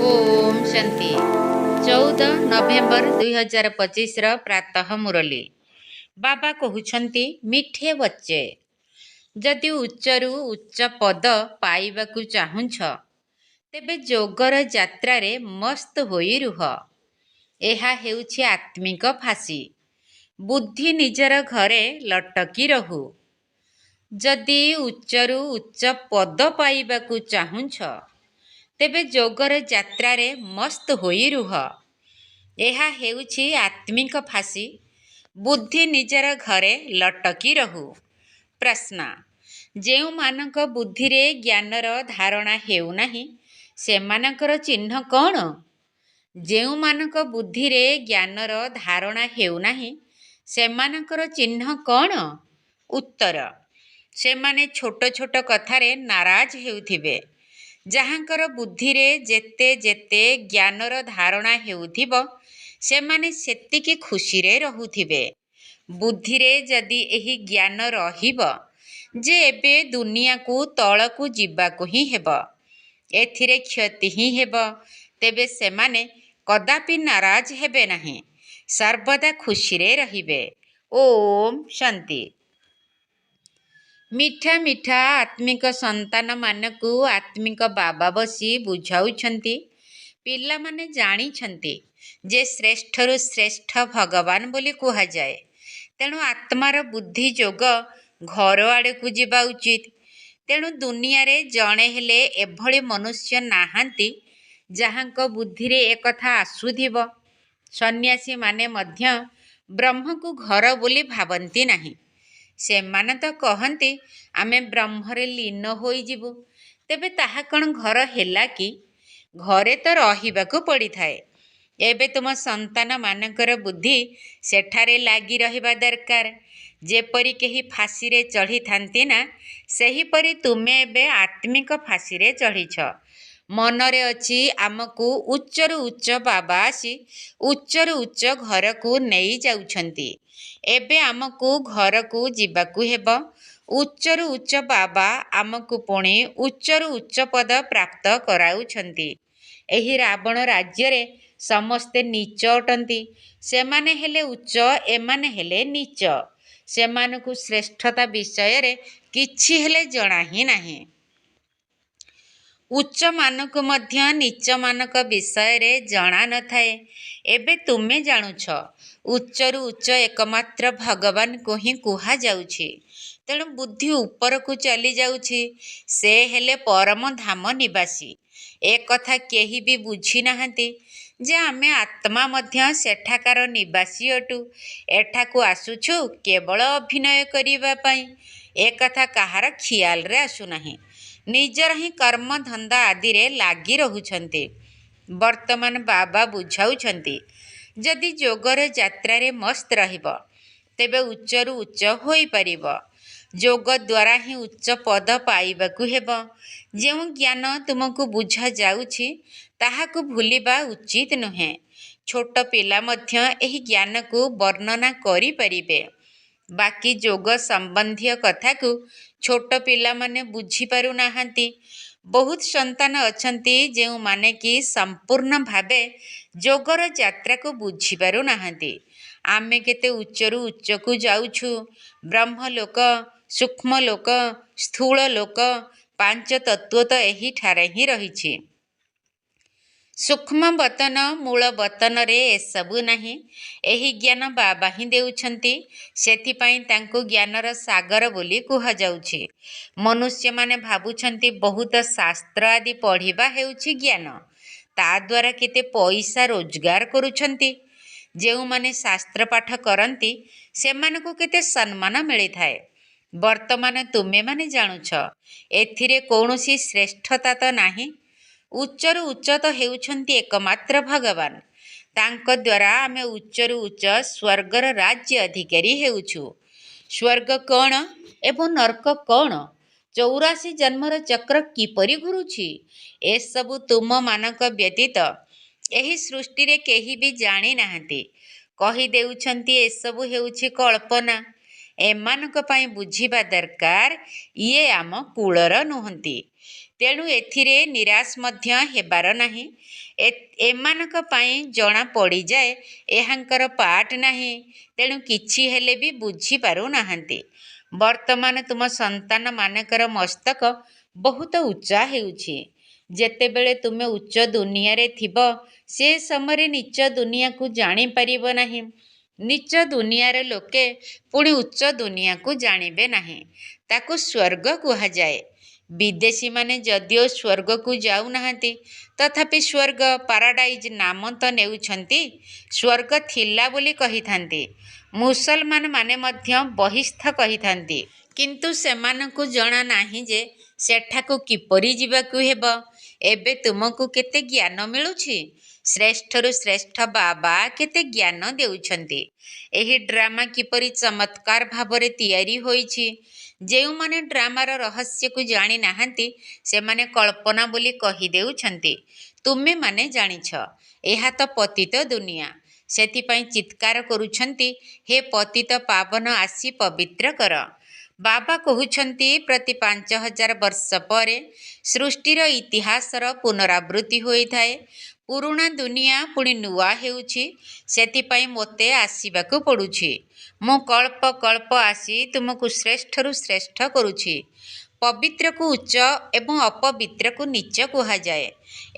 ओम शांति 14 नवेम्बर 2025 प्रातः मुरली बाबा कहउछंती मिठे बच्चे जदि उच्चरू उच्च पद पाइबाकू चाहुंछ तेबे जोगर यात्रा रे मस्त होई रुह। एहा हेउछि आत्मिक फांसी। बुद्धि निजर घरे लटकी रहू। जदि उच्चरू उच्च पद पाइबाकू चाहुंछ तेबे जोगर यात्रा रे मस्त होई रुह। एहा हेउछि आत्मिक फांसी। बुद्धि निजर घरे लटकी रहू। प्रश्न जेउ मानक बुद्धि रे ज्ञानर धारणा हेउ नाही सेमानकर चिन्ह कौन? जेउ मानक बुद्धि रे ज्ञानर धारणा हेउ नाही सेमानकर चिन्ह कौन? उत्तर सेमाने छोट छोट कथारे नाराज हेउथिबे। ଯାହାଙ୍କର ବୁଦ୍ଧିରେ ଯେତେ ଯେତେ ଜ୍ଞାନର ଧାରଣା ହେଉଥିବ ସେମାନେ ସେତିକି ଖୁସିରେ ରହୁଥିବେ। ବୁଦ୍ଧିରେ ଯଦି ଏହି ଜ୍ଞାନ ରହିବ ଯେ ଏବେ ଦୁନିଆକୁ ତଳକୁ ଯିବାକୁ ହିଁ ହେବ, ଏଥିରେ କ୍ଷତି ହିଁ ହେବ, ତେବେ ସେମାନେ କଦାପି ନାରାଜ ହେବେ ନାହିଁ, ସର୍ବଦା ଖୁସିରେ ରହିବେ। ଓମ୍ ଶାନ୍ତି। ମିଠା ମିଠା ଆତ୍ମିକ ସନ୍ତାନମାନଙ୍କୁ ଆତ୍ମିକ ବାବା ବସି ବୁଝାଉଛନ୍ତି। ପିଲାମାନେ ଜାଣିଛନ୍ତି ଯେ ଶ୍ରେଷ୍ଠରୁ ଶ୍ରେଷ୍ଠ ଭଗବାନ ବୋଲି କୁହାଯାଏ। ତେଣୁ ଆତ୍ମାର ବୁଦ୍ଧି ଯୋଗ ଘର ଆଡ଼କୁ ଯିବା ଉଚିତ। ତେଣୁ ଦୁନିଆରେ ଜଣେ ହେଲେ ଏଭଳି ମନୁଷ୍ୟ ନାହାନ୍ତି ଯାହାଙ୍କ ବୁଦ୍ଧିରେ ଏକଥା ଆସୁଥିବ। ସନ୍ନ୍ୟାସୀମାନେ ମଧ୍ୟ ବ୍ରହ୍ମକୁ ଘର ବୋଲି ଭାବନ୍ତି ନାହିଁ। ସେମାନେ ତ କହନ୍ତି ଆମେ ବ୍ରହ୍ମରେ ଲୀନ ହୋଇଯିବୁ। ତେବେ ତାହା କ'ଣ ଘର ହେଲା କି? ଘରେ ତ ରହିବାକୁ ପଡ଼ିଥାଏ। ଏବେ ତୁମ ସନ୍ତାନମାନଙ୍କର ବୁଦ୍ଧି ସେଠାରେ ଲାଗି ରହିବା ଦରକାର। ଯେପରି କେହି ଫାଶୀରେ ଚଢ଼ିଥାନ୍ତି ନା, ସେହିପରି ତୁମେ ଏବେ ଆତ୍ମିକ ଫାଶୀରେ ଚଢ଼ିଛ। ମନରେ ଅଛି ଆମକୁ ଉଚ୍ଚରୁ ଉଚ୍ଚ ବାବା ଆସି ଉଚ୍ଚରୁ ଉଚ୍ଚ ଘରକୁ ନେଇ ଯାଉଛନ୍ତି। ଏବେ ଆମକୁ ଘରକୁ ଯିବାକୁ ହେବ। ଉଚ୍ଚରୁ ଉଚ୍ଚ ବାବା ଆମକୁ ପୁଣି ଉଚ୍ଚରୁ ଉଚ୍ଚ ପଦ ପ୍ରାପ୍ତ କରାଉଛନ୍ତି। ଏହି ରାବଣ ରାଜ୍ୟରେ ସମସ୍ତେ ନୀଚ ଅଟନ୍ତି। ସେମାନେ ହେଲେ ଉଚ୍ଚ, ଏମାନେ ହେଲେ ନୀଚ। ସେମାନଙ୍କୁ ଶ୍ରେଷ୍ଠତା ବିଷୟରେ କିଛି ହେଲେ ଜଣା ହିଁ ନାହିଁ। ଉଚ୍ଚମାନଙ୍କୁ ମଧ୍ୟ ନୀଚମାନଙ୍କ ବିଷୟରେ ଜଣା ନଥାଏ। ଏବେ ତୁମେ ଜାଣୁଛ ଉଚ୍ଚରୁ ଉଚ୍ଚ ଏକମାତ୍ର ଭଗବାନଙ୍କୁ ହିଁ କୁହାଯାଉଛି। ତେଣୁ ବୁଦ୍ଧି ଉପରକୁ ଚାଲି ଯାଉଛି। ସେ ହେଲେ ପରମ ଧାମ ନିବାସୀ। ଏକଥା କେହି ବି ବୁଝି ନାହାନ୍ତି ଯେ ଆମେ ଆତ୍ମା ମଧ୍ୟ ସେଠାକାର ନିବାସୀ ଅଟୁ। ଏଠାକୁ ଆସୁଛୁ କେବଳ ଅଭିନୟ କରିବା ପାଇଁ। ଏକଥା କାହାର ଖିଆଲରେ ଆସୁନାହିଁ। ନିଜର ହିଁ କର୍ମଧନ୍ଦା ଆଦିରେ ଲାଗି ରହୁଛନ୍ତି। ବର୍ତ୍ତମାନ ବାବା ବୁଝାଉଛନ୍ତି ଯଦି ଯୋଗର ଯାତ୍ରାରେ ମସ୍ତ ରହିବ ତେବେ ଉଚ୍ଚରୁ ଉଚ୍ଚ ହୋଇପାରିବ। ଯୋଗ ଦ୍ୱାରା ହିଁ ଉଚ୍ଚ ପଦ ପାଇବାକୁ ହେବ। ଯେଉଁ ଜ୍ଞାନ ତୁମକୁ ବୁଝାଯାଉଛି ତାହାକୁ ଭୁଲିବା ଉଚିତ ନୁହେଁ। ଛୋଟ ପିଲା ମଧ୍ୟ ଏହି ଜ୍ଞାନକୁ ବର୍ଣ୍ଣନା କରିପାରିବେ। ବାକି ଯୋଗ ସମ୍ବନ୍ଧୀୟ କଥାକୁ ଛୋଟ ପିଲାମାନେ ବୁଝିପାରୁନାହାନ୍ତି। ବହୁତ ସନ୍ତାନ ଅଛନ୍ତି ଯେଉଁମାନେ କି ସମ୍ପୂର୍ଣ୍ଣ ଭାବେ ଯୋଗର ଯାତ୍ରାକୁ ବୁଝିପାରୁନାହାନ୍ତି। ଆମେ କେତେ ଉଚ୍ଚରୁ ଉଚ୍ଚକୁ ଯାଉଛୁ। ବ୍ରହ୍ମଲୋକ, ସୂକ୍ଷ୍ମ ଲୋକ, ସ୍ଥୂଳ ଲୋକ, ପାଞ୍ଚ ତତ୍ତ୍ୱ ତ ଏହିଠାରେ ହିଁ ରହିଛି। ସୂକ୍ଷ୍ମ ବତନ, ମୂଳ ବତନରେ ଏସବୁ ନାହିଁ। ଏହି ଜ୍ଞାନ ବାବା ହିଁ ଦେଉଛନ୍ତି। ସେଥିପାଇଁ ତାଙ୍କୁ ଜ୍ଞାନର ସାଗର ବୋଲି କୁହାଯାଉଛି। ମନୁଷ୍ୟମାନେ ଭାବୁଛନ୍ତି ବହୁତ ଶାସ୍ତ୍ର ଆଦି ପଢ଼ିବା ହେଉଛି ଜ୍ଞାନ। ତା ଦ୍ୱାରା କେତେ ପଇସା ରୋଜଗାର କରୁଛନ୍ତି। ଯେଉଁମାନେ ଶାସ୍ତ୍ର ପାଠ କରନ୍ତି ସେମାନଙ୍କୁ କେତେ ସମ୍ମାନ ମିଳିଥାଏ। ବର୍ତ୍ତମାନ ତୁମେମାନେ ଜାଣୁଛ ଏଥିରେ କୌଣସି ଶ୍ରେଷ୍ଠତା ତ ନାହିଁ। ଉଚ୍ଚରୁ ଉଚ୍ଚ ତ ହେଉଛନ୍ତି ଏକମାତ୍ର ଭଗବାନ। ତାଙ୍କ ଦ୍ୱାରା ଆମେ ଉଚ୍ଚରୁ ଉଚ୍ଚ ସ୍ୱର୍ଗର ରାଜ୍ୟ ଅଧିକାରୀ ହେଉଛୁ। ସ୍ୱର୍ଗ କ'ଣ ଏବଂ ନର୍କ କ'ଣ? 84 ଜନ୍ମର ଚକ୍ର କିପରି ଘୁରୁଛି ଏସବୁ ତୁମମାନଙ୍କ ବ୍ୟତୀତ ଏହି ସୃଷ୍ଟିରେ କେହି ବି ଜାଣିନାହାନ୍ତି। କହିଦେଉଛନ୍ତି ଏସବୁ ହେଉଛି କଳ୍ପନା। ଏମାନଙ୍କ ପାଇଁ ବୁଝିବା ଦରକାର ଇଏ ଆମ କୂଳର ନୁହନ୍ତି। ତେଣୁ ଏଥିରେ ନିରାଶ ମଧ୍ୟ ହେବାର ନାହିଁ। ଏମାନଙ୍କ ପାଇଁ ଜଣା ପଡ଼ିଯାଏ ଏହାଙ୍କର ପାଠ ନାହିଁ, ତେଣୁ କିଛି ହେଲେ ବି ବୁଝିପାରୁନାହାନ୍ତି। ବର୍ତ୍ତମାନ ତୁମ ସନ୍ତାନମାନଙ୍କର ମସ୍ତକ ବହୁତ ଉଚ୍ଚା ହେଉଛି। ଯେତେବେଳେ ତୁମେ ଉଚ୍ଚ ଦୁନିଆରେ ଥିବ, ସେ ସମୟରେ ନୀଚ ଦୁନିଆକୁ ଜାଣିପାରିବ ନାହିଁ। ନୀଚ ଦୁନିଆର ଲୋକେ ପୁଣି ଉଚ୍ଚ ଦୁନିଆକୁ ଜାଣିବେ ନାହିଁ। ତାକୁ ସ୍ୱର୍ଗ କୁହାଯାଏ। ବିଦେଶୀମାନେ ଯଦିଓ ସ୍ୱର୍ଗକୁ ଯାଉନାହାନ୍ତି, ତଥାପି ସ୍ୱର୍ଗ ପାରାଡାଇଜ୍ ନାମ ତ ନେଉଛନ୍ତି। ସ୍ୱର୍ଗ ଥିଲା ବୋଲି କହିଥାନ୍ତି। ମୁସଲମାନମାନେ ମଧ୍ୟ ବହିସ୍ଥ କହିଥାନ୍ତି। କିନ୍ତୁ ସେମାନଙ୍କୁ ଜଣା ନାହିଁ ଯେ ସେଠାକୁ କିପରି ଯିବାକୁ ହେବ। ଏବେ ତୁମକୁ କେତେ ଜ୍ଞାନ ମିଳୁଛି। ଶ୍ରେଷ୍ଠରୁ ଶ୍ରେଷ୍ଠ ବାବା କେତେ ଜ୍ଞାନ ଦେଉଛନ୍ତି। ଏହି ଡ୍ରାମା କିପରି ଚମତ୍କାର ଭାବରେ ତିଆରି ହୋଇଛି। ଯେଉଁମାନେ ଡ୍ରାମାର ରହସ୍ୟକୁ ଜାଣିନାହାନ୍ତି, ସେମାନେ କଳ୍ପନା ବୋଲି କହିଦେଉଛନ୍ତି। ତୁମେମାନେ ଜାଣିଛ, ଏହା ତ ପତିତ ଦୁନିଆ। ସେଥିପାଇଁ ଚିତ୍କାର କରୁଛନ୍ତି, ହେ ପତିତ ପାବନ ଆସି ପବିତ୍ର କର। ବାବା କହୁଛନ୍ତି, ପ୍ରତି 5000 ବର୍ଷ ପରେ ସୃଷ୍ଟିର ଇତିହାସର ପୁନରାବୃତ୍ତି ହୋଇଥାଏ। ପୁରୁଣା ଦୁନିଆ ପୁଣି ନୂଆ ହେଉଛି। ସେଥିପାଇଁ ମୋତେ ଆସିବାକୁ ପଡ଼ୁଛି। ମୁଁ କଳ୍ପ କଳ୍ପ ଆସି ତୁମକୁ ଶ୍ରେଷ୍ଠରୁ ଶ୍ରେଷ୍ଠ କରୁଛି। ପବିତ୍ରକୁ ଉଚ୍ଚ ଏବଂ ଅପବିତ୍ରକୁ ନୀଚ କୁହାଯାଏ।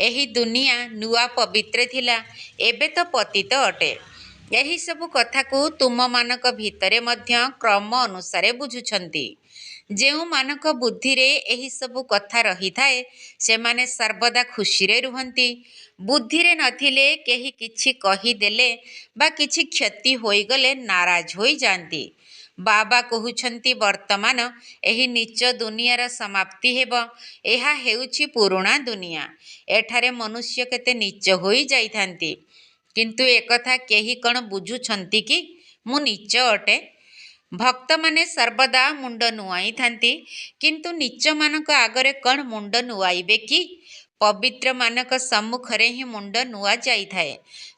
ଏହି ଦୁନିଆ ନୂଆ ପବିତ୍ର ଥିଲା, ଏବେ ତ ପତିତ ଅଟେ। ଏହିସବୁ କଥାକୁ ତୁମମାନଙ୍କ ଭିତରେ ମଧ୍ୟ କ୍ରମ ଅନୁସାରେ ବୁଝୁଛନ୍ତି। ଯେଉଁମାନଙ୍କ ବୁଦ୍ଧିରେ ଏହିସବୁ କଥା ରହିଥାଏ, ସେମାନେ ସର୍ବଦା ଖୁସିରେ ରୁହନ୍ତି। ବୁଦ୍ଧିରେ ନଥିଲେ କେହି କିଛି କହିଦେଲେ ବା କିଛି କ୍ଷତି ହୋଇଗଲେ ନାରାଜ ହୋଇଯାଆନ୍ତି। ବାବା କହୁଛନ୍ତି, ବର୍ତ୍ତମାନ ଏହି ନୀଚ ଦୁନିଆର ସମାପ୍ତି ହେବ। ଏହା ହେଉଛି ପୁରୁଣା ଦୁନିଆ। ଏଠାରେ ମନୁଷ୍ୟ କେତେ ନୀଚ ହୋଇଯାଇଥାନ୍ତି। କିନ୍ତୁ ଏକଥା କେହି କ'ଣ ବୁଝୁଛନ୍ତି କି ମୁଁ ନୀଚ ଅଟେ? ଭକ୍ତମାନେ ସର୍ବଦା ମୁଣ୍ଡ ନୁଆଇଥାନ୍ତି, କିନ୍ତୁ ନୀଚମାନଙ୍କ ଆଗରେ କ'ଣ ମୁଣ୍ଡ ନୁଆଇବେ କି? ପବିତ୍ରମାନଙ୍କ ସମ୍ମୁଖରେ ହିଁ ମୁଣ୍ଡ ନୁଆଯାଇଥାଏ।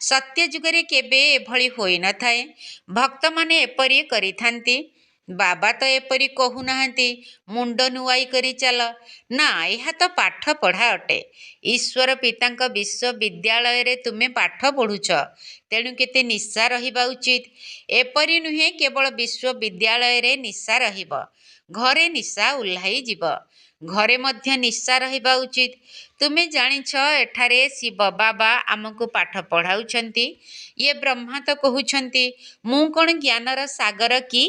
ସତ୍ୟ ଯୁଗରେ କେବେ ଏଭଳି ହୋଇନଥାଏ। ଭକ୍ତମାନେ ଏପରି କରିଥାନ୍ତି। ବାବା ତ ଏପରି କହୁନାହାନ୍ତି, ମୁଣ୍ଡ ନୁଆଇ କରି ଚାଲ। ନା, ଏହା ତ ପାଠ ପଢ଼ା ଅଟେ। ଈଶ୍ୱର ପିତାଙ୍କ ବିଶ୍ୱବିଦ୍ୟାଳୟରେ ତୁମେ ପାଠ ପଢ଼ୁଛ, ତେଣୁ କେତେ ନିଶା ରହିବା ଉଚିତ। ଏପରି ନୁହେଁ କେବଳ ବିଶ୍ୱବିଦ୍ୟାଳୟରେ ନିଶା ରହିବ, ଘରେ ନିଶା ଓହ୍ଲାଇଯିବ। ଘରେ ମଧ୍ୟ ନିଶା ରହିବା ଉଚିତ। ତୁମେ ଜାଣିଛ, ଏଠାରେ ଶିବ ବାବା ଆମକୁ ପାଠ ପଢ଼ାଉଛନ୍ତି। ଇଏ ବ୍ରହ୍ମା ତ କହୁଛନ୍ତି, ମୁଁ କ'ଣ ଜ୍ଞାନର ସାଗର କି?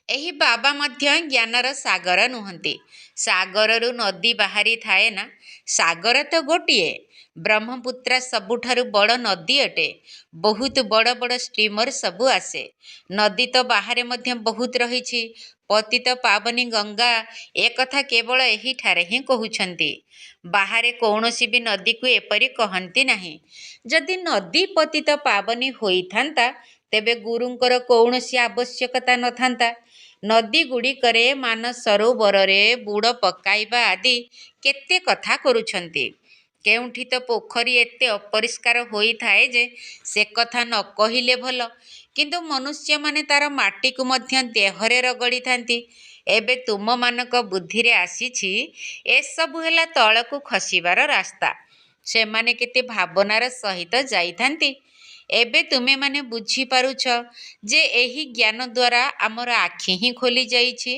ଏହି ବାବା ମଧ୍ୟ ଜ୍ଞାନର ସାଗର ନୁହନ୍ତି। ସାଗରରୁ ନଦୀ ବାହାରିଥାଏ ନା। ସାଗର ତ ଗୋଟିଏ। ବ୍ରହ୍ମପୁତ୍ର ସବୁଠାରୁ ବଡ଼ ନଦୀ ଅଟେ। ବହୁତ ବଡ଼ ବଡ଼ ଷ୍ଟିମର ସବୁ ଆସେ। ନଦୀ ତ ବାହାରେ ମଧ୍ୟ ବହୁତ ରହିଛି। ପତିତ ପାବନୀ ଗଙ୍ଗା ଏକଥା କେବଳ ଏହିଠାରେ ହିଁ କହୁଛନ୍ତି। ବାହାରେ କୌଣସି ବି ନଦୀକୁ ଏପରି କହନ୍ତି ନାହିଁ। ଯଦି ନଦୀ ପତିତ ପାବନୀ ହୋଇଥାନ୍ତା, ତେବେ ଗୁରୁଙ୍କର କୌଣସି ଆବଶ୍ୟକତା ନଥାନ୍ତା। ନଦୀଗୁଡ଼ିକରେ ମାନସରୋବରରେ ବୁଡ଼ ପକାଇବା ଆଦି କେତେ କଥା କରୁଛନ୍ତି। କେଉଁଠି ତ ପୋଖରୀ ଏତେ ଅପରିଷ୍କାର ହୋଇଥାଏ ଯେ ସେ କଥା ନ କହିଲେ ଭଲ। କିନ୍ତୁ ମନୁଷ୍ୟମାନେ ତାର ମାଟିକୁ ମଧ୍ୟ ଦେହରେ ରଗଡ଼ିଥାନ୍ତି। ଏବେ ତୁମମାନଙ୍କ ବୁଦ୍ଧିରେ ଆସିଛି, ଏସବୁ ହେଲା ତଳକୁ ଖସିବାର ରାସ୍ତା। ସେମାନେ କେତେ ଭାବନାର ସହିତ ଯାଇଥାନ୍ତି। ଏବେ ତୁମେମାନେ ବୁଝିପାରୁଛ ଯେ ଏହି ଜ୍ଞାନ ଦ୍ୱାରା ଆମର ଆଖି ହିଁ ଖୋଲି ଯାଇଛି।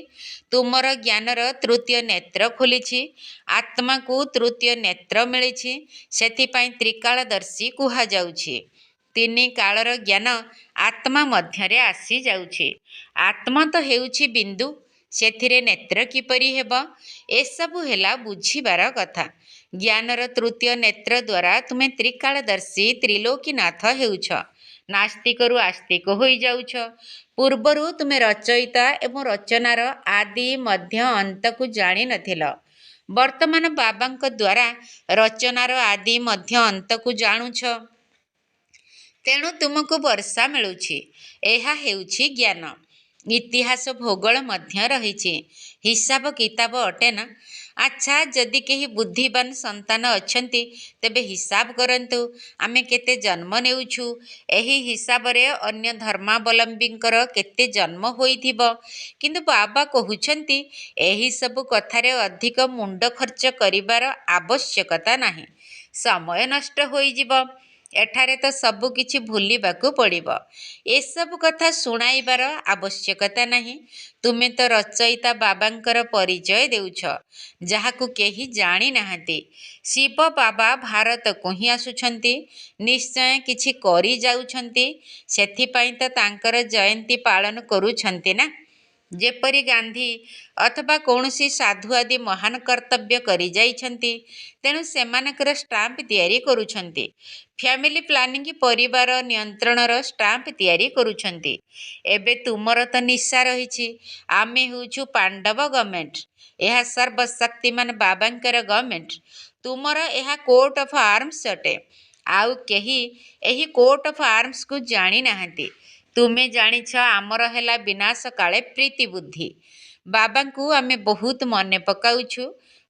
ତୁମର ଜ୍ଞାନର ତୃତୀୟ ନେତ୍ର ଖୋଲିଛି। ଆତ୍ମାକୁ ତୃତୀୟ ନେତ୍ର ମିଳିଛି। ସେଥିପାଇଁ ତ୍ରିକାଳଦର୍ଶୀ କୁହାଯାଉଛି। 3 କାଳର ଜ୍ଞାନ ଆତ୍ମା ମଧ୍ୟରେ ଆସିଯାଉଛି। ଆତ୍ମା ତ ହେଉଛି ବିନ୍ଦୁ, ସେଥିରେ ନେତ୍ର କିପରି ହେବ? ଏସବୁ ହେଲା ବୁଝିବାର କଥା। ଜ୍ଞାନର ତୃତୀୟ ନେତ୍ର ଦ୍ୱାରା ତୁମେ ତ୍ରିକାଳଦର୍ଶୀ ତ୍ରିଲୋକୀନାଥ ହେଉଛ। ନାସ୍ତିକରୁ ଆସ୍ତିକ ହୋଇଯାଉଛ। ପୂର୍ବରୁ ତୁମେ ରଚୟିତା ଏବଂ ରଚନାର ଆଦି ମଧ୍ୟ ଅନ୍ତକୁ ଜାଣିନଥିଲ। ବର୍ତ୍ତମାନ ବାବାଙ୍କ ଦ୍ୱାରା ରଚନାର ଆଦି ମଧ୍ୟ ଅନ୍ତକୁ ଜାଣୁଛ। ତେଣୁ ତୁମକୁ ବର୍ଷା ମିଳୁଛି। ଏହା ହେଉଛି ଜ୍ଞାନ। ଇତିହାସ ଭୂଗୋଳ ମଧ୍ୟ ରହିଛି। ହିସାବ କିତାବ ଅଟେ ନା। ଆଚ୍ଛା, ଯଦି କେହି ବୁଦ୍ଧିମାନ ସନ୍ତାନ ଅଛନ୍ତି ତେବେ ହିସାବ କରନ୍ତୁ ଆମେ କେତେ ଜନ୍ମ ନେଉଛୁ। ଏହି ହିସାବରେ ଅନ୍ୟ ଧର୍ମାବଲମ୍ବୀଙ୍କର କେତେ ଜନ୍ମ ହୋଇଥିବ। କିନ୍ତୁ ବାବା କହୁଛନ୍ତି ଏହିସବୁ କଥାରେ ଅଧିକ ମୁଣ୍ଡ ଖର୍ଚ୍ଚ କରିବାର ଆବଶ୍ୟକତା ନାହିଁ। ସମୟ ନଷ୍ଟ ହୋଇଯିବ। ଏଠାରେ ତ ସବୁ କିଛି ଭୁଲିବାକୁ ପଡ଼ିବ। ଏସବୁ କଥା ଶୁଣାଇବାର ଆବଶ୍ୟକତା ନାହିଁ। ତୁମେ ତ ରଚୟିତା ବାବାଙ୍କର ପରିଚୟ ଦେଉଛ, ଯାହାକୁ କେହି ଜାଣିନାହାନ୍ତି। ଶିବ ବାବା ଭାରତକୁ ହିଁ ଆସୁଛନ୍ତି, ନିଶ୍ଚୟ କିଛି କରି ଯାଉଛନ୍ତି। ସେଥିପାଇଁ ତ ତାଙ୍କର ଜୟନ୍ତୀ ପାଳନ କରୁଛନ୍ତି ନା। ଯେପରି ଗାନ୍ଧୀ ଅଥବା କୌଣସି ସାଧୁ ଆଦି ମହାନ କର୍ତ୍ତବ୍ୟ କରି ଯାଇଛନ୍ତି, ତେଣୁ ସେମାନଙ୍କର ଷ୍ଟାମ୍ପ ତିଆରି କରୁଛନ୍ତି। ଫ୍ୟାମିଲି ପ୍ଲାନିଂ, ପରିବାର ନିୟନ୍ତ୍ରଣର ଷ୍ଟାମ୍ପ ତିଆରି କରୁଛନ୍ତି। ଏବେ ତୁମର ତ ନିଶା ରହିଛି। ଆମେ ହେଉଛୁ ପାଣ୍ଡବ ଗଭର୍ଣ୍ଣମେଣ୍ଟ। ଏହା ସର୍ବଶକ୍ତିମାନ ବାବାଙ୍କର ଗଭର୍ଣ୍ଣମେଣ୍ଟ। ତୁମର ଏହା କୋର୍ଟ ଅଫ୍ ଆର୍ମସ ଅଟେ। ଆଉ କେହି ଏହି କୋର୍ଟ ଅଫ୍ ଆର୍ମସକୁ ଜାଣିନାହାନ୍ତି। ତୁମେ ଜାଣିଛ ଆମର ହେଲା ବିନାଶ କାଳେ ପ୍ରୀତି ବୁଦ୍ଧି। ବାବାଙ୍କୁ ଆମେ ବହୁତ ମନେ ପକାଉଛୁ।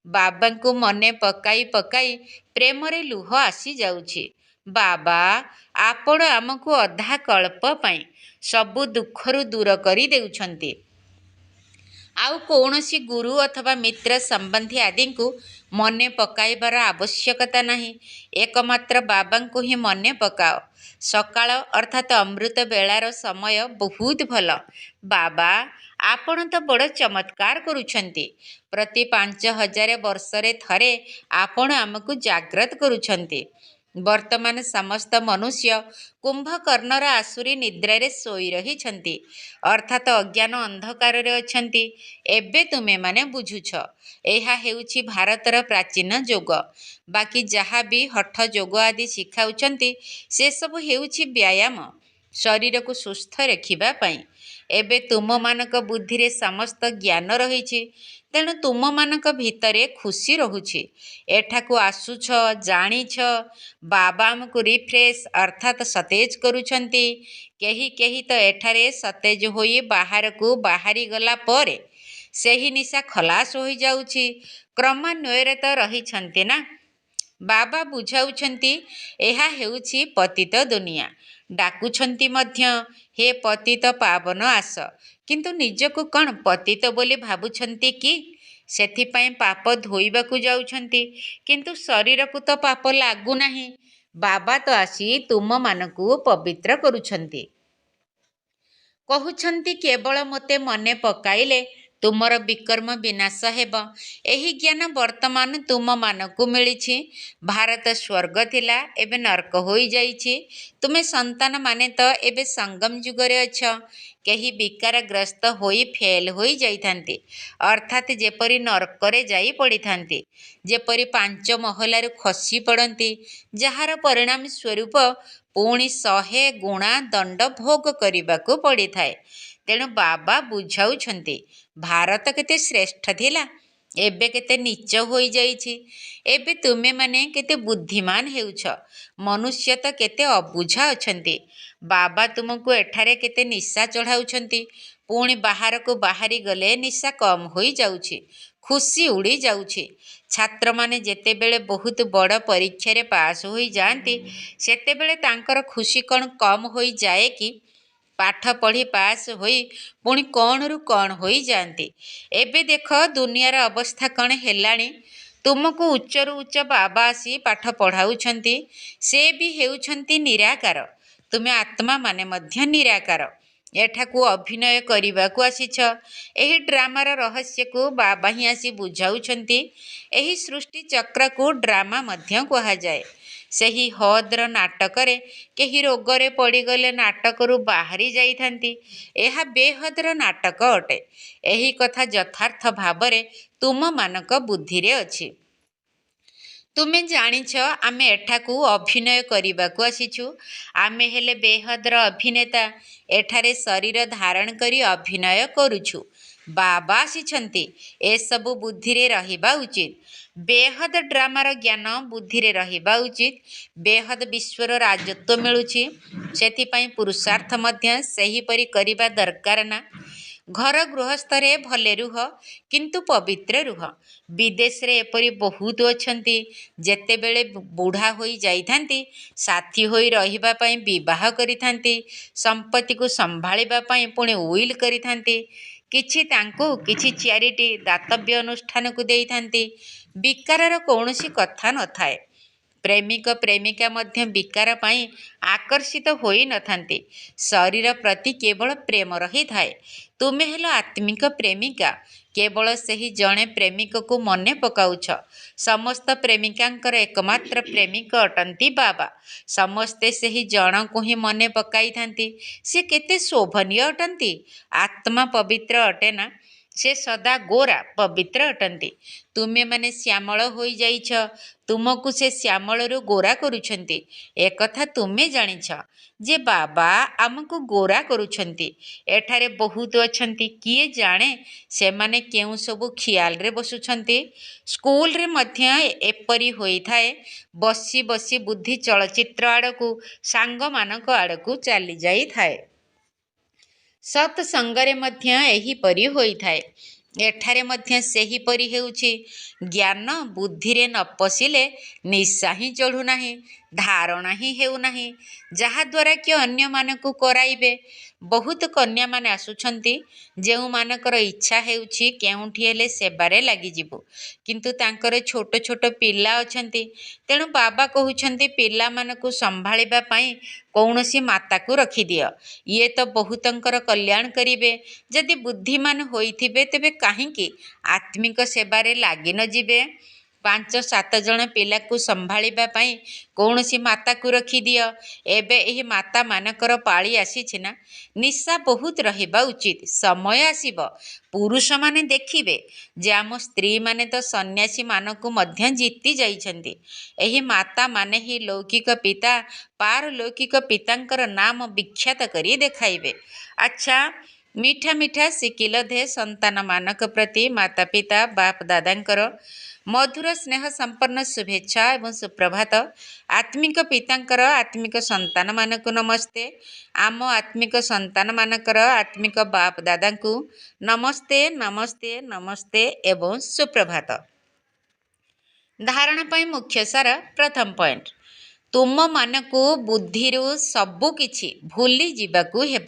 ବାବାଙ୍କୁ ମନେ ପକାଇ ପକାଇ ପ୍ରେମରେ ଲୁହ ଆସିଯାଉଛି। ବାବା, ଆପଣ ଆମକୁ ଅଧା କଳ୍ପ ପାଇଁ ସବୁ ଦୁଃଖରୁ ଦୂର କରି ଦେଉଛନ୍ତି। ଆଉ କୌଣସି ଗୁରୁ ଅଥବା ମିତ୍ର ସମ୍ବନ୍ଧୀ ଆଦିଙ୍କୁ ମନେ ପକାଇବାର ଆବଶ୍ୟକତା ନାହିଁ। ଏକମାତ୍ର ବାବାଙ୍କୁ ହିଁ ମନେ ପକାଅ। ସକାଳ ଅର୍ଥାତ୍ ଅମୃତ ବେଳାର ସମୟ ବହୁତ ଭଲ। ବାବା, ଆପଣ ତ ବଡ଼ ଚମତ୍କାର କରୁଛନ୍ତି। ପ୍ରତି 5000 ବର୍ଷରେ ଥରେ ଆପଣ ଆମକୁ ଜାଗ୍ରତ କରୁଛନ୍ତି। ବର୍ତ୍ତମାନ ସମସ୍ତ ମନୁଷ୍ୟ କୁମ୍ଭକର୍ଣ୍ଣର ଆସୁରୀ ନିଦ୍ରାରେ ଶୋଇ ରହିଛନ୍ତି, ଅର୍ଥାତ୍ ଅଜ୍ଞାନ ଅନ୍ଧକାରରେ ଅଛନ୍ତି। ଏବେ ତୁମେମାନେ ବୁଝୁଛ। ଏହା ହେଉଛି ଭାରତର ପ୍ରାଚୀନ ଯୋଗ। ବାକି ଯାହା ବି ହଠ ଯୋଗ ଆଦି ଶିଖାଉଛନ୍ତି, ସେସବୁ ହେଉଛି ବ୍ୟାୟାମ, ଶରୀରକୁ ସୁସ୍ଥ ରଖିବା ପାଇଁ। ଏବେ ତୁମମାନଙ୍କ ବୁଦ୍ଧିରେ ସମସ୍ତ ଜ୍ଞାନ ରହିଛି, ତେଣୁ ତୁମମାନଙ୍କ ଭିତରେ ଖୁସି ରହୁଛି। ଏଠାକୁ ଆସୁଛ, ଜାଣିଛ ବାବା ଆମକୁ ରିଫ୍ରେଶ ଅର୍ଥାତ୍ ସତେଜ କରୁଛନ୍ତି। କେହି କେହି ତ ଏଠାରେ ସତେଜ ହୋଇ ବାହାରକୁ ବାହାରିଗଲା ପରେ ସେହି ନିଶା ଖଲାସ ହୋଇଯାଉଛି। କ୍ରମାନ୍ୱୟରେ ତ ରହିଛନ୍ତି ନା। ବାବା ବୁଝାଉଛନ୍ତି ଏହା ହେଉଛି ପତିତ ଦୁନିଆ। ଡାକୁଛନ୍ତି ମଧ୍ୟ, ହେ ପତିତ ପାବନ ଆସ। କିନ୍ତୁ ନିଜକୁ କ'ଣ ପତିତ ବୋଲି ଭାବୁଛନ୍ତି କି? ସେଥିପାଇଁ ପାପ ଧୋଇବାକୁ ଯାଉଛନ୍ତି, କିନ୍ତୁ ଶରୀରକୁ ତ ପାପ ଲାଗୁନାହିଁ। ବାବା ତ ଆସି ତୁମମାନଙ୍କୁ ପବିତ୍ର କରୁଛନ୍ତି। କହୁଛନ୍ତି କେବଳ ମୋତେ ମନେ ପକାଇଲେ ତୁମର ବିକର୍ମ ବିନାଶ ହେବ। ଏହି ଜ୍ଞାନ ବର୍ତ୍ତମାନ ତୁମମାନଙ୍କୁ ମିଳିଛି। ଭାରତ ସ୍ୱର୍ଗ ଥିଲା, ଏବେ ନର୍କ ହୋଇଯାଇଛି। ତୁମେ ସନ୍ତାନମାନେ ତ ଏବେ ସଙ୍ଗମ ଯୁଗରେ ଅଛ। କେହି ବିକାରଗ୍ରସ୍ତ ହୋଇ ଫେଲ ହୋଇଯାଇଥାନ୍ତି, ଅର୍ଥାତ୍ ଯେପରି ନର୍କରେ ଯାଇ ପଡ଼ିଥାନ୍ତି, ଯେପରି 5 ମହଲାରୁ ଖସି ପଡ଼ନ୍ତି, ଯାହାର ପରିଣାମ ସ୍ୱରୂପ ପୁଣି 100 ଗୁଣା ଦଣ୍ଡ ଭୋଗ କରିବାକୁ ପଡ଼ିଥାଏ। ତେଣୁ ବାବା ବୁଝାଉଛନ୍ତି ଭାରତ କେତେ ଶ୍ରେଷ୍ଠ ଥିଲା, ଏବେ କେତେ ନୀଚ ହୋଇଯାଇଛି। ଏବେ ତୁମେମାନେ କେତେ ବୁଦ୍ଧିମାନ ହେଉଛ, ମନୁଷ୍ୟ ତ କେତେ ଅବୁଝା ଅଛନ୍ତି। ବାବା ତୁମକୁ ଏଠାରେ କେତେ ନିଶା ଚଢ଼ାଉଛନ୍ତି, ପୁଣି ବାହାରକୁ ବାହାରି ଗଲେ ନିଶା କମ୍ ହୋଇଯାଉଛି, ଖୁସି ଉଡ଼ିଯାଉଛି। ଛାତ୍ରମାନେ ଯେତେବେଳେ ବହୁତ ବଡ଼ ପରୀକ୍ଷାରେ ପାସ୍ ହୋଇଯାଆନ୍ତି, ସେତେବେଳେ ତାଙ୍କର ଖୁସି କ'ଣ କମ୍ ହୋଇଯାଏ କି? ପାଠ ପଢ଼ି ପାସ୍ ହୋଇ ପୁଣି କ'ଣରୁ କ'ଣ ହୋଇଯାଆନ୍ତି। ଏବେ ଦେଖ ଦୁନିଆର ଅବସ୍ଥା କ'ଣ ହେଲାଣି। ତୁମକୁ ଉଚ୍ଚରୁ ଉଚ୍ଚ ବାବା ଆସି ପାଠ ପଢ଼ାଉଛନ୍ତି। ସେ ବି ହେଉଛନ୍ତି ନିରାକାର। ତୁମେ ଆତ୍ମାମାନେ ମଧ୍ୟ ନିରାକାର। ଏଠାକୁ ଅଭିନୟ କରିବାକୁ ଆସିଛ। ଏହି ଡ୍ରାମାର ରହସ୍ୟକୁ ବାବା ହିଁ ଆସି ବୁଝାଉଛନ୍ତି। ଏହି ସୃଷ୍ଟି ଚକ୍ରକୁ ଡ୍ରାମା ମଧ୍ୟ କୁହାଯାଏ। ସେହି ହଦ୍ର ନାଟକରେ କେହି ରୋଗରେ ପଡ଼ିଗଲେ ନାଟକରୁ ବାହାରି ଯାଇଥାନ୍ତି। ଏହା ବେହଦର ନାଟକ ଅଟେ। ଏହି କଥା ଯଥାର୍ଥ ଭାବରେ ତୁମମାନଙ୍କ ବୁଦ୍ଧିରେ ଅଛି। ତୁମେ ଜାଣିଛ ଆମେ ଏଠାକୁ ଅଭିନୟ କରିବାକୁ ଆସିଛୁ। ଆମେ ହେଲେ ବେହଦର ଅଭିନେତା। ଏଠାରେ ଶରୀର ଧାରଣ କରି ଅଭିନୟ କରୁଛୁ। ବାବା ଆସିଛନ୍ତି, ଏସବୁ ବୁଦ୍ଧିରେ ରହିବା ଉଚିତ। ବେହଦ ଡ୍ରାମାର ଜ୍ଞାନ ବୁଦ୍ଧିରେ ରହିବା ଉଚିତ। ବେହଦ ବିଶ୍ୱର ରାଜତ୍ୱ ମିଳୁଛି, ସେଥିପାଇଁ ପୁରୁଷାର୍ଥ ମଧ୍ୟ ସେହିପରି କରିବା ଦରକାର ନା। ଘର ଗୃହସ୍ଥରେ ଭଲେ ରୁହ କିନ୍ତୁ ପବିତ୍ର ରୁହ। ବିଦେଶରେ ଏପରି ବହୁତ ଅଛନ୍ତି ଯେତେବେଳେ ବୁଢ଼ା ହୋଇ ଯାଇଥାନ୍ତି ସାଥୀ ହୋଇ ରହିବା ପାଇଁ ବିବାହ କରିଥାନ୍ତି, ସମ୍ପତ୍ତିକୁ ସମ୍ଭାଳିବା ପାଇଁ ପୁଣି ଉଇଲ୍ କରିଥାନ୍ତି, କିଛି ତାଙ୍କୁ କିଛି ଚ୍ୟାରିଟି ଦାତବ୍ୟ ଅନୁଷ୍ଠାନକୁ ଦେଇଥାନ୍ତି। ବିକାରର କୌଣସି କଥା ନଥାଏ। ପ୍ରେମିକ ପ୍ରେମିକା ମଧ୍ୟ ବିକାର ପାଇଁ ଆକର୍ଷିତ ହୋଇନଥାନ୍ତି। ଶରୀର ପ୍ରତି କେବଳ ପ୍ରେମ ରହିଥାଏ। ତୁମେ ହେଲ ଆତ୍ମିକ ପ୍ରେମିକା। କେବଳ ସେହି ଜଣେ ପ୍ରେମିକକୁ ମନେ ପକାଉଛ। ସମସ୍ତ ପ୍ରେମିକାଙ୍କର ଏକମାତ୍ର ପ୍ରେମିକ ଅଟନ୍ତି ବାବା। ସମସ୍ତେ ସେହି ଜଣକୁ ହିଁ ମନେ ପକାଇଥାନ୍ତି। ସେ କେତେ ଶୋଭନୀୟ ଅଟନ୍ତି। ଆତ୍ମା ପବିତ୍ର ଅଟେ ନା? ସେ ସଦା ଗୋରା ପବିତ୍ର ଅଟନ୍ତି। ତୁମେମାନେ ଶ୍ୟାମଳ ହୋଇଯାଇଛ। ତୁମକୁ ସେ ଶ୍ୟାମଳରୁ ଗୋରା କରୁଛନ୍ତି। ଏକଥା ତୁମେ ଜାଣିଛ ଯେ ବାବା ଆମକୁ ଗୋରା କରୁଛନ୍ତି। ଏଠାରେ ବହୁତ ଅଛନ୍ତି, କିଏ ଜାଣେ ସେମାନେ କେଉଁ ସବୁ ଖିଆଲରେ ବସୁଛନ୍ତି। ସ୍କୁଲରେ ମଧ୍ୟ ଏପରି ହୋଇଥାଏ। ବସି ବସି ବୁଦ୍ଧି ଚଳଚ୍ଚିତ୍ର ଆଡ଼କୁ, ସାଙ୍ଗମାନଙ୍କ ଆଡ଼କୁ ଚାଲିଯାଇଥାଏ। ସତ୍ସଙ୍ଗରେ ମଧ୍ୟ ଏହିପରି ହୋଇଥାଏ। ଏଠାରେ ମଧ୍ୟ ସେହିପରି ହେଉଛି। ଜ୍ଞାନ ବୁଦ୍ଧିରେ ନ ପଶିଲେ ନିଶା ହିଁ ଚଢ଼ୁନାହିଁ, ଧାରଣା ହିଁ ହେଉନାହିଁ, ଯାହାଦ୍ୱାରା କି ଅନ୍ୟମାନଙ୍କୁ କରାଇବେ। ବହୁତ କନ୍ୟାମାନେ ଆସୁଛନ୍ତି ଯେଉଁମାନଙ୍କର ଇଚ୍ଛା ହେଉଛି କେଉଁଠି ହେଲେ ସେବାରେ ଲାଗିଯିବୁ, କିନ୍ତୁ ତାଙ୍କର ଛୋଟ ଛୋଟ ପିଲା ଅଛନ୍ତି। ତେଣୁ ବାବା କହୁଛନ୍ତି ପିଲାମାନଙ୍କୁ ସମ୍ଭାଳିବା ପାଇଁ କୌଣସି ମାତାକୁ ରଖିଦିଅ। ଇଏ ତ ବହୁତଙ୍କର କଲ୍ୟାଣ କରିବେ। ଯଦି ବୁଦ୍ଧିମାନ ହୋଇଥିବେ ତେବେ କାହିଁକି ଆତ୍ମିକ ସେବାରେ ଲାଗି ନ ଯିବେ? 5-7 ଜଣ ପିଲାକୁ ସମ୍ଭାଳିବା ପାଇଁ କୌଣସି ମାତାକୁ ରଖିଦିଅ। ଏବେ ଏହି ମାତାମାନଙ୍କର ପାଳି ଆସିଛି ନା? ନିଶା ବହୁତ ରହିବା ଉଚିତ। ସମୟ ଆସିବ ପୁରୁଷମାନେ ଦେଖିବେ ଯେ ଆମ ସ୍ତ୍ରୀମାନେ ତ ସନ୍ନ୍ୟାସୀମାନଙ୍କୁ ମଧ୍ୟ ଜିତି ଯାଇଛନ୍ତି। ଏହି ମାତାମାନେ ହିଁ ଲୌକିକ ପିତା ପାରଲୌକିକ ପିତାଙ୍କର ନାମ ବିଖ୍ୟାତ କରି ଦେଖାଇବେ। ଆଚ୍ଛା, ମିଠା ମିଠା ଶିକିଲ ଦେ ସନ୍ତାନମାନଙ୍କ ପ୍ରତି ମାତା ପିତା ବାପ ଦାଦାଙ୍କର ମଧୁର ସ୍ନେହ ସମ୍ପନ୍ନ ଶୁଭେଚ୍ଛା ଏବଂ ସୁପ୍ରଭାତ। ଆତ୍ମିକ ପିତାଙ୍କର ଆତ୍ମିକ ସନ୍ତାନମାନଙ୍କୁ ନମସ୍ତେ। ଆମ ଆତ୍ମିକ ସନ୍ତାନମାନଙ୍କର ଆତ୍ମିକ ବାପ ଦାଦାଙ୍କୁ ନମସ୍ତେ ନମସ୍ତେ ନମସ୍ତେ ଏବଂ ସୁପ୍ରଭାତ। ଧାରଣା ପାଇଁ ମୁଖ୍ୟ ସାର। ପ୍ରଥମ ପଏଣ୍ଟ, ତୁମମାନଙ୍କୁ ବୁଦ୍ଧିରୁ ସବୁ କିଛି ଭୁଲି ଯିବାକୁ ହେବ।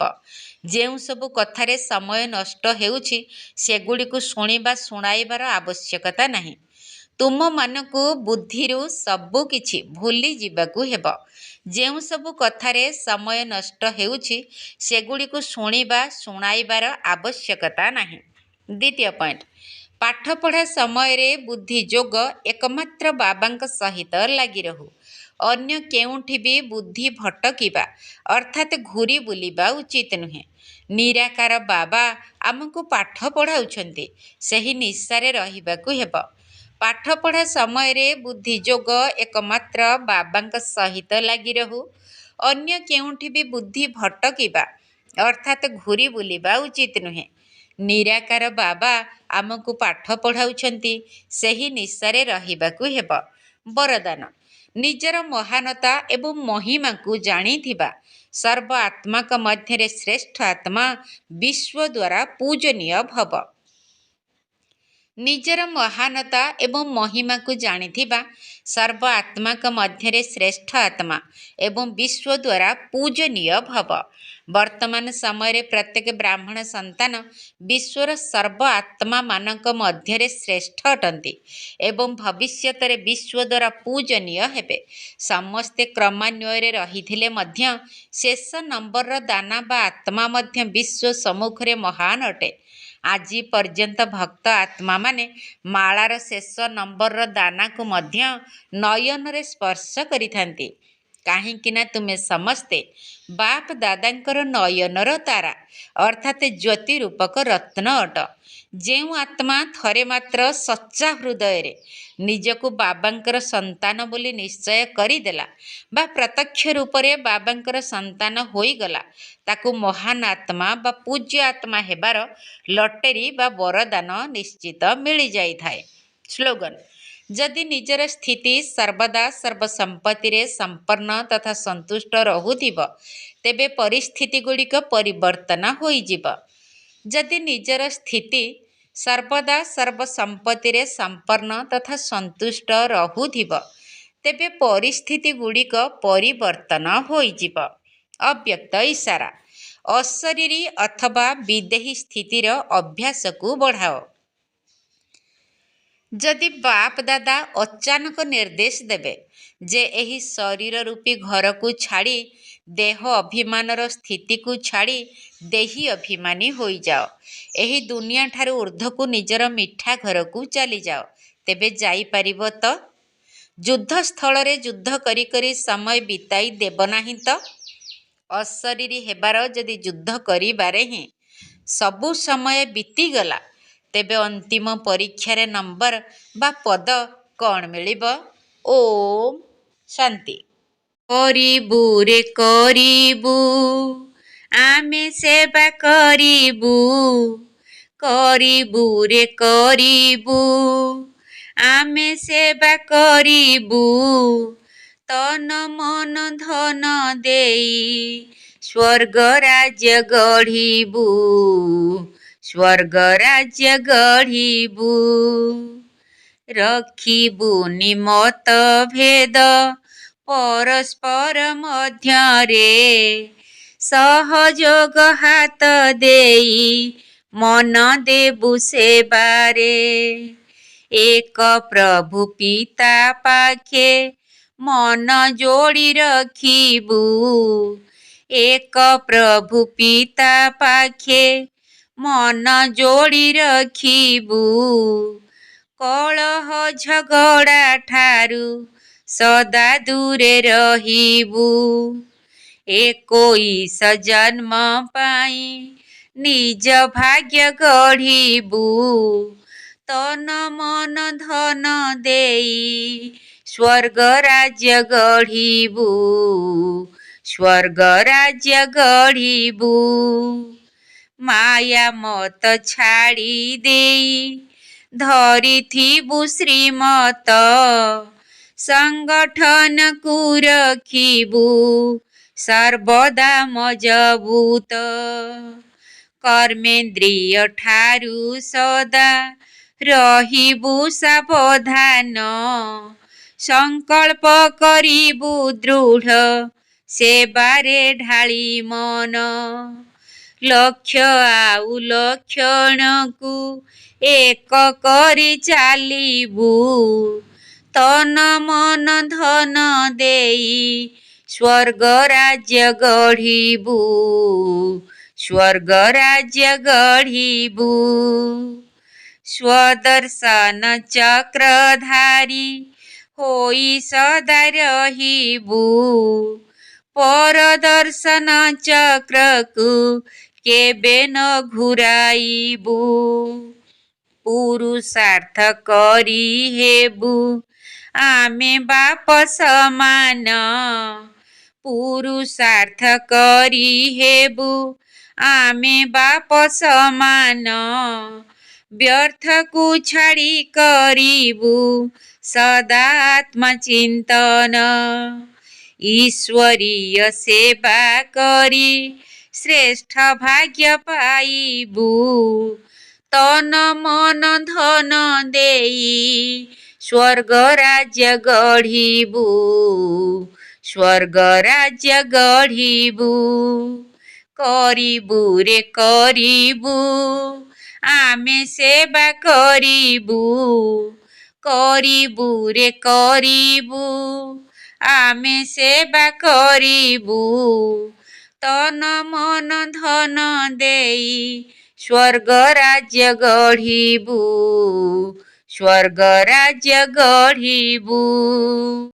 ଯେଉଁ ସବୁ କଥାରେ ସମୟ ନଷ୍ଟ ହେଉଛି ସେଗୁଡ଼ିକୁ ଶୁଣିବା ଶୁଣାଇବାର ଆବଶ୍ୟକତା ନାହିଁ। ତୁମମାନଙ୍କୁ ବୁଦ୍ଧିରୁ ସବୁ କିଛି ଭୁଲି ଯିବାକୁ ହେବ। ଯେଉଁ ସବୁ କଥାରେ ସମୟ ନଷ୍ଟ ହେଉଛି ସେଗୁଡ଼ିକୁ ଶୁଣିବା ଶୁଣାଇବାର ଆବଶ୍ୟକତା ନାହିଁ। ଦ୍ୱିତୀୟ ପଏଣ୍ଟ, ପାଠପଢ଼ା ସମୟରେ ବୁଦ୍ଧି ଯୋଗ ଏକମାତ୍ର ବାବାଙ୍କ ସହିତ ଲାଗି ରହୁ। ଅନ୍ୟ କେଉଁଠି ବି ବୁଦ୍ଧି ଭଟକିବା ଅର୍ଥାତ୍ ଘୁରି ବୁଲିବା ଉଚିତ ନୁହେଁ। ନିରାକାର ବାବା ଆମକୁ ପାଠ ପଢ଼ାଉଛନ୍ତି, ସେହି ନିଶାରେ ରହିବାକୁ ହେବ। ପାଠପଢ଼ା ସମୟରେ ବୁଦ୍ଧି ଯୋଗ ଏକମାତ୍ର ବାବାଙ୍କ ସହିତ ଲାଗି ରହୁ। ଅନ୍ୟ କେଉଁଠି ବି ବୁଦ୍ଧି ଭଟକିବା ଅର୍ଥାତ୍ ଘୁରି ବୁଲିବା ଉଚିତ ନୁହେଁ। ନିରାକାର ବାବା ଆମକୁ ପାଠ ପଢ଼ାଉଛନ୍ତି, ସେହି ନିଶାରେ ରହିବାକୁ ହେବ। ବରଦାନ, ନିଜର ମହାନତା ଏବଂ ମହିମାକୁ ଜାଣିଥିବା ସର୍ବ ଆତ୍ମାଙ୍କ ମଧ୍ୟରେ ଶ୍ରେଷ୍ଠ ଆତ୍ମା ବିଶ୍ୱ ଦ୍ୱାରା ପୂଜନୀୟ ଭବ। ନିଜର ମହାନତା ଏବଂ ମହିମାକୁ ଜାଣିଥିବା ସର୍ବ ଆତ୍ମାଙ୍କ ମଧ୍ୟରେ ଶ୍ରେଷ୍ଠ ଆତ୍ମା ଏବଂ ବିଶ୍ୱ ଦ୍ୱାରା ପୂଜନୀୟ ଭବ। ବର୍ତ୍ତମାନ ସମୟରେ ପ୍ରତ୍ୟେକ ବ୍ରାହ୍ମଣ ସନ୍ତାନ ବିଶ୍ୱର ସର୍ବ ଆତ୍ମାମାନଙ୍କ ମଧ୍ୟରେ ଶ୍ରେଷ୍ଠ ଅଟନ୍ତି ଏବଂ ଭବିଷ୍ୟତରେ ବିଶ୍ୱ ଦ୍ୱାରା ପୂଜନୀୟ ହେବେ। ସମସ୍ତେ କ୍ରମାନ୍ୱୟରେ ରହିଥିଲେ ମଧ୍ୟ ଶେଷ ନମ୍ବରର ଦାନା ବା ଆତ୍ମା ମଧ୍ୟ ବିଶ୍ୱ ସମ୍ମୁଖରେ ମହାନ ଅଟେ। ଆଜି ପର୍ଯ୍ୟନ୍ତ ଭକ୍ତ ଆତ୍ମାମାନେ ମାଳାର ଶେଷ ନମ୍ବରର ଦାନାକୁ ମଧ୍ୟ ନୟନରେ ସ୍ପର୍ଶ କରିଥାନ୍ତି। କାହିଁକି ନା ତୁମେ ସମସ୍ତେ ବାପ ଦାଦାଙ୍କର ନୟନର ତାରା ଅର୍ଥାତ୍ ଜ୍ୟୋତି ରୂପକ ରତ୍ନ ଅଟ। ଯେଉଁ ଆତ୍ମା ଥରେ ମାତ୍ର ସଚ୍ଚା ହୃଦୟରେ ନିଜକୁ ବାବାଙ୍କର ସନ୍ତାନ ବୋଲି ନିଶ୍ଚୟ କରିଦେଲା ବା ପ୍ରତ୍ୟକ୍ଷ ରୂପରେ ବାବାଙ୍କର ସନ୍ତାନ ହୋଇଗଲା, ତାକୁ ମହାନ ଆତ୍ମା ବା ପୂଜ୍ୟ ଆତ୍ମା ହେବାର ଲଟେରୀ ବା ବରଦାନ ନିଶ୍ଚିତ ମିଳିଯାଇଥାଏ। ସ୍ଲୋଗାନ, ଯଦି ନିଜର ସ୍ଥିତି ସର୍ବଦା ସର୍ବସମ୍ପତ୍ତିରେ ସମ୍ପନ୍ନ ତଥା ସନ୍ତୁଷ୍ଟ ରହୁଥିବ ତେବେ ପରିସ୍ଥିତି ଗୁଡ଼ିକ ପରିବର୍ତ୍ତନ ହୋଇଯିବ। ଯଦି ନିଜର ସ୍ଥିତି ସର୍ବଦା ସର୍ବସମ୍ପତ୍ତିରେ ସମ୍ପନ୍ନ ତଥା ସନ୍ତୁଷ୍ଟ ରହୁଥିବ, ତେବେ ପରିସ୍ଥିତି ଗୁଡ଼ିକ ପରିବର୍ତ୍ତନ ହୋଇଯିବ। ଅବ୍ୟକ୍ତ ଇସାରା। ଅଶରୀରୀ ଅଥବା ବିଦେହୀ ସ୍ଥିତିର ଅଭ୍ୟାସକୁ ବଢ଼ାଅ। ଯଦି ବାପ ଦାଦା ଅଚାନକ ନିର୍ଦ୍ଦେଶ ଦେବେ ଯେ ଏହି ଶରୀର ରୂପୀ ଘରକୁ ଛାଡ଼ି ଦେହ ଅଭିମାନର ସ୍ଥିତିକୁ ଛାଡ଼ି ଦେହୀ ଅଭିମାନୀ ହୋଇଯାଅ, ଏହି ଦୁନିଆଠାରୁ ଉର୍ଦ୍ଧ୍ୱକୁ ନିଜର ମିଠା ଘରକୁ ଚାଲିଯାଅ, ତେବେ ଯାଇପାରିବ ତ? ଯୁଦ୍ଧସ୍ଥଳରେ ଯୁଦ୍ଧ କରି କରି ସମୟ ବିତାଇ ଦେବ ନାହିଁ ତ? ଅଶରୀରୀ ହେବାର ଯଦି ଯୁଦ୍ଧ କରିବାରେ ହିଁ ସବୁ ସମୟ ବିତିଗଲା, ତେବେ ଅନ୍ତିମ ପରୀକ୍ଷାରେ ନମ୍ବର ବା ପଦ କ'ଣ ମିଳିବ? ଓମ୍ ଶାନ୍ତି। କରିବୁ ରେ କରିବୁ, ଆମେ ସେବା କରିବୁ। କରିବୁ ରେ କରିବୁ, ଆମେ ସେବା କରିବୁ। ତନ ମନ ଧନ ଦେଇ ସ୍ୱର୍ଗ ରାଜ୍ୟ ଗଢ଼ିବୁ। ସ୍ୱର୍ଗ ରାଜ୍ୟ ଗଢ଼ିବୁ। ରଖିବୁନି ମତଭେଦ ପରସ୍ପର ମଧ୍ୟରେ, ସହଯୋଗ ହାତ ଦେଇ ମନ ଦେବୁ ସେବାରେ। ଏକ ପ୍ରଭୁ ପିତା ପାଖେ ମନ ଯୋଡ଼ି ରଖିବୁ। ଏକ ପ୍ରଭୁ ପିତା ପାଖେ ମନ ଯୋଡ଼ି ରଖିବୁ। କଳହ ଝଗଡ଼ା ଠାରୁ ସଦା ଦୂରେ ରହିବୁ। 21 ଜନ୍ମ ପାଇଁ ନିଜ ଭାଗ୍ୟ ଗଢ଼ିବୁ। ତନ ମନ ଧନ ଦେଇ ସ୍ୱର୍ଗ ରାଜ୍ୟ ଗଢ଼ିବୁ। ସ୍ୱର୍ଗ ରାଜ୍ୟ ଗଢ଼ିବୁ। ମାୟା ମତ ଛାଡ଼ି ଦେଇ ଧରିଥିବୁ ଶ୍ରୀମତ, ସଂଗଠନକୁ ରଖିବୁ ସର୍ବଦା ମଜବୁତ। କର୍ମେନ୍ଦ୍ରିୟ ଠାରୁ ସଦା ରହିବୁ ସାବଧାନ, ସଂକଳ୍ପ କରିବୁ ଦୃଢ଼ ସେବାରେ ଢାଳି ମନ। ଲକ୍ଷ୍ୟ ଆଉ ଲକ୍ଷଣକୁ ଏକ କରି ଚାଲିବୁ। ତନ ମନ ଧନ ଦେଇ ସ୍ୱର୍ଗ ରାଜ୍ୟ ଗଢ଼ିବୁ। ସ୍ୱର୍ଗ ରାଜ୍ୟ ଗଢ଼ିବୁ। ସ୍ୱଦର୍ଶନ ଚକ୍ରଧାରୀ ହୋଇ ସଦା ରହିବୁ। ପରଦର୍ଶନ ଚକ୍ରକୁ କେବେ ନ ଘୁରାଇବୁ। ପୁରୁଷାର୍ଥ କରି ହେବୁ ଆମେ ବାପ ସମାନ। ପୁରୁଷାର୍ଥ କରି ହେବୁ ଆମେ ବାପ ସମାନ। ବ୍ୟର୍ଥକୁ ଛାଡ଼ି କରିବୁ ସଦା ଆତ୍ମଚିନ୍ତନ। ଈଶ୍ୱରୀୟ ସେବା କରି ଶ୍ରେଷ୍ଠ ଭାଗ୍ୟ ପାଇବୁ। ତନ ମନ ଧନ ଦେଇ ସ୍ୱର୍ଗ ରାଜ୍ୟ ଗଢ଼ିବୁ। ସ୍ୱର୍ଗ ରାଜ୍ୟ ଗଢ଼ିବୁ। କରିବୁ ରେ କରିବୁ, ଆମେ ସେବା କରିବୁ। କରିବୁ ରେ କରିବୁ, ଆମେ ସେବା କରିବୁ। ତନ ମନ ଧନ ଦେଇ ସ୍ୱର୍ଗ ରାଜ୍ୟ ଗଢ଼ିବୁ। ସ୍ୱର୍ଗ ରାଜ୍ୟ ଗଢ଼ିବୁ।